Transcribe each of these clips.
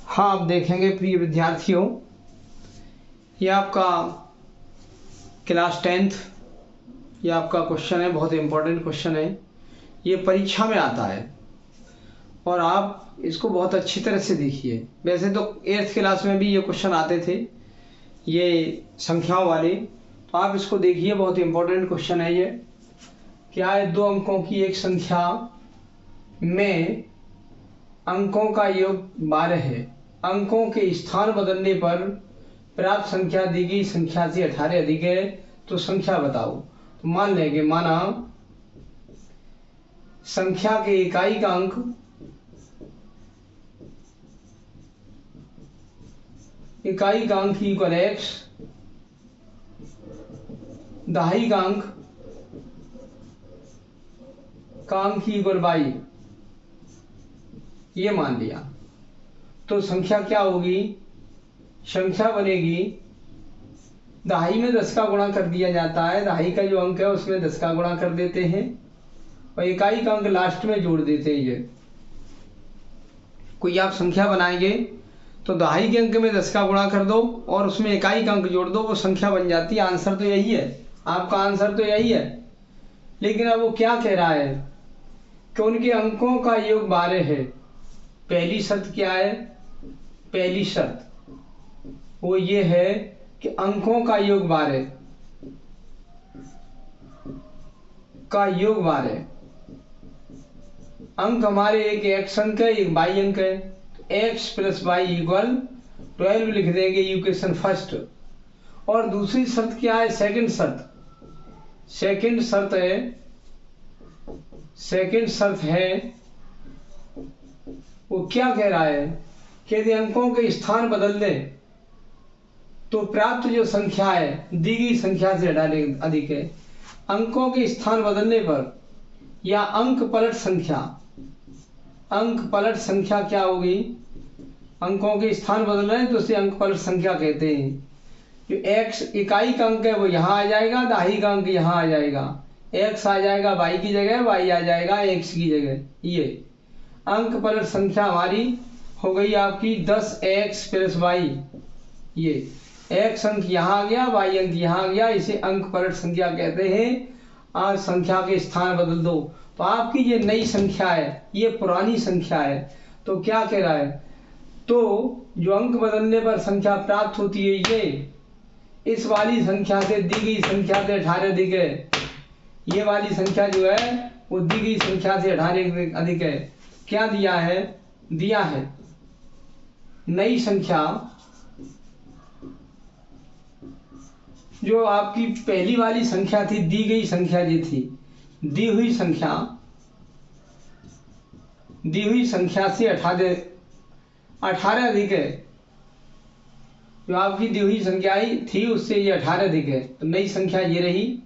हाँ, आप देखेंगे प्रिय विद्यार्थियों, ये आपका क्लास 10th ये आपका क्वेश्चन है, बहुत इम्पोर्टेंट क्वेश्चन है। ये परीक्षा में आता है और आप इसको बहुत अच्छी तरह से देखिए। वैसे तो 8th क्लास में भी ये क्वेश्चन आते थे, ये संख्याओं वाले, तो आप इसको देखिए, बहुत इम्पोर्टेंट क्वेश्चन है ये। क्या है, 2 अंकों की एक संख्या में अंकों का योग 12 है। अंकों के स्थान बदलने पर प्राप्त संख्या दी गई संख्या से 18 अधिक है, तो संख्या बताओ। तो मान लेंगे, माना संख्या के इकाई का अंक इक्वल x, दहाई का अंक इक्वल y, ये मान लिया। तो संख्या क्या होगी, संख्या बनेगी, दहाई में 10 का गुणा कर दिया जाता है, दहाई का जो अंक है उसमें 10 का गुणा कर देते हैं और इकाई का अंक लास्ट में जोड़ देते हैं। ये कोई आप संख्या बनाएंगे तो दहाई के अंक में 10 का गुणा कर दो और उसमें इकाई का अंक जोड़ दो, वो संख्या बन जाती है। आंसर तो यही है, आपका आंसर तो यही है। लेकिन अब वो क्या कह रहा है कि उनके अंकों का योग 12 है। पहली शर्त क्या है, पहली शर्त वो ये है कि अंकों का योग 12 अंक हमारे एक x अंक है, एक y अंक है, तो x + y = 12 लिख देंगे, इक्वेशन फर्स्ट। और दूसरी शर्त क्या है, सेकंड शर्त है वो क्या कह रहा है कि यदि अंकों के स्थान बदल दें तो प्राप्त जो संख्या है दी गई संख्या से अधिक है। अंकों के स्थान बदलने पर या अंक पलट संख्या क्या होगी, अंकों के स्थान बदल रहे हैं तो उसे अंक पलट संख्या कहते हैं। जो x इकाई का अंक है वो यहाँ आ जाएगा, दहाई का अंक यहाँ आ जाएगा, x आ जाएगा y की जगह, y आ जाएगा x की जगह। ये अंक पलट संख्या हमारी हो गई आपकी 10x + y। ये x अंक यहाँ आ गया, y अंक यहाँ आ गया, इसे अंक पलट संख्या कहते हैं। आज संख्या के स्थान बदल दो तो आपकी ये नई संख्या है, ये पुरानी संख्या है। तो क्या कह रहा है, तो जो अंक बदलने पर संख्या प्राप्त होती है ये इस वाली संख्या से दी गई संख्या से 18 अधिक है। ये वाली संख्या जो है वो दी गई संख्या से 18 अधिक है। क्या दिया है, नई संख्या जो आपकी पहली वाली संख्या थी, दी गई संख्या जी थी, दी हुई संख्या से 18 अधिक है। जो आपकी दी हुई संख्या थी उससे ये 18 अधिक है, तो नई संख्या ये रही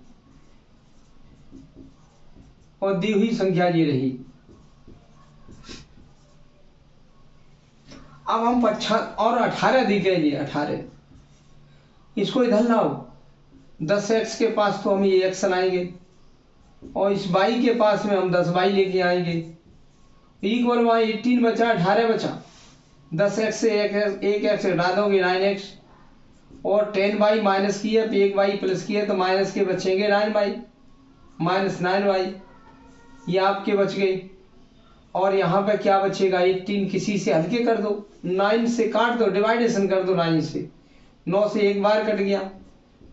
और दी हुई संख्या ये रही। अब हम 18 अधिक है, ये 18, इसको इधर लाओ। 10x के पास तो हम ये x लाएंगे और इस y के पास में हम 10y लेके आएंगे। इक्वल y 18 बचा, 18 बचा। 10x से एक x घटा दोगे 9x और 10y माइनस की है, 1y प्लस की है तो माइनस के बचेंगे 9y -9y, ये आपके बच गए। और यहाँ पे क्या बचेगा, 18 किसी से हल्के कर दो, 9 से काट दो, डिवाइडेशन कर दो 9 से। 9 से एक बार कट गया,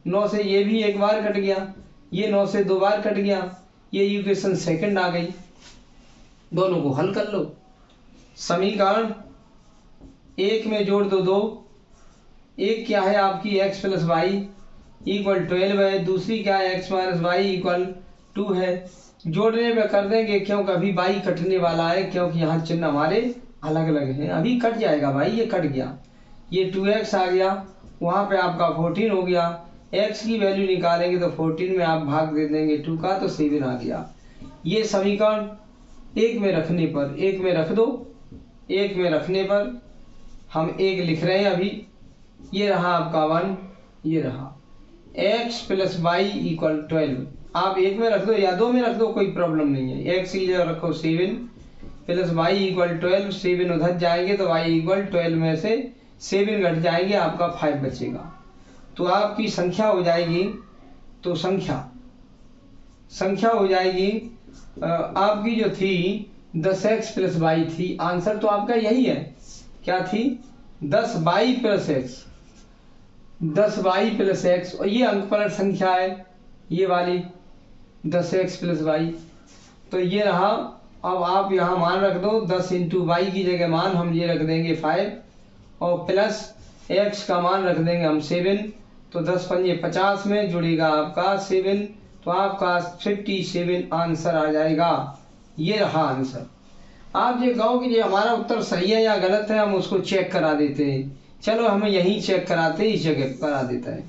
9 से ये भी एक बार कट गया, ये 9 से 2 बार कट गया, ये इक्वेशन सेकंड आ गई। दोनों को हल कर लो। समीकरण एक में जोड़ दो 2, एक क्या है आपकी x + y = 12 है, दूसरी क्या है x - y = 2 है। जोड़ने में कर देंगे क्योंकि अभी y कटने वाला है, क्योंकि यहाँ चिन्ह हमारे अलग अलग हैं। अभी कट जाएगा भाई, ये कट गया, ये 2x आ गया, वहाँ पे आपका 14 हो गया। x की वैल्यू निकालेंगे तो 14 में आप भाग दे देंगे 2 का, तो 7 आ गया। ये समीकरण एक में रखने पर, एक में रख दो, एक में रखने पर हम एक लिख रहे हैं अभी। ये रहा आपका 1, ये रहा x + y = 12। आप एक में रख दो या 2 में रख दो, कोई प्रॉब्लम नहीं है। x की जगह रखो 7, प्लस वाई इक्वल 12, 7 उधर जाएंगे तो वाई इक्वल 12 में से 7 घट जाएंगे, आपका 5 बचेगा। तो आपकी संख्या हो जाएगी, तो संख्या हो जाएगी आपकी जो थी 10x प्लस वाई थी। आंसर तो आपका यही है, क्या थी 10y plus x, 10y plus x. और ये अंकपलट संख्या है ये वाली 10x प्लस वाई। तो ये रहा। अब आप यहाँ मान रख दो, 10 इंटू वाई की जगह मान हम ये रख देंगे 5 और प्लस x का मान रख देंगे हम 7। तो 10 पंजे 50 में जुड़ेगा आपका 7, तो आपका 57 आंसर आ जाएगा। ये रहा आंसर। आप ये कहो कि ये हमारा उत्तर सही है या गलत है, हम उसको चेक करा देते हैं। चलो हमें यहीं चेक कराते हैं, इस जगह करा देता है।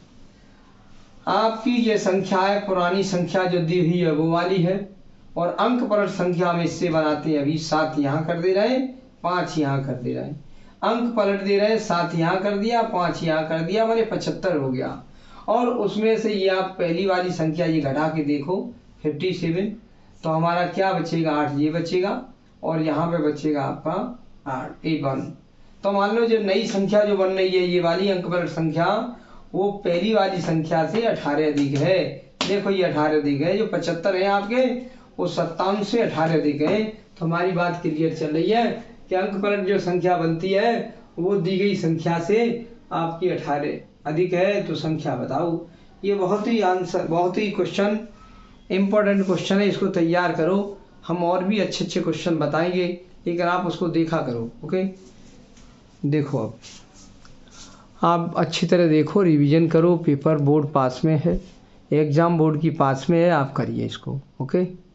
आपकी ये संख्या है, पुरानी संख्या जो दी हुई है वो वाली है, और अंक पलट संख्या में इससे बनाते हैं। अभी 7 यहाँ कर दे रहे हैं, 5 यहाँ कर दे रहे हैं। अंक पलट दे रहे हैं, 7 यहाँ कर दिया, 5 यहाँ कर दिया, मैंने 75 हो गया। और उसमें से ये आप पहली वाली संख्या ये घटा के देखो 57, तो हमारा क्या बचेगा 8 ये बचेगा, और यहाँ पे बचेगा आपका 8 1। तो मान लो जो नई संख्या जो बन रही है ये वाली अंकपलट संख्या, वो पहली वाली संख्या से 18 अधिक है। देखो ये 18 अधिक है, जो 75 है आपके वो 57 से 18 अधिक है। तो हमारी बात क्लियर चल रही है कि अंकपलट जो संख्या बनती है वो दी गई संख्या से आपकी 18 अधिक है। तो संख्या बताओ। ये बहुत ही क्वेश्चन इम्पोर्टेंट क्वेश्चन है, इसको तैयार करो। हम और भी अच्छे अच्छे क्वेश्चन बताएंगे, लेकिन आप उसको देखा करो। ओके, देखो अब आप अच्छी तरह देखो, रिवीजन करो। पेपर बोर्ड पास में है, एग्ज़ाम बोर्ड की पास में है, आप करिए इसको। ओके।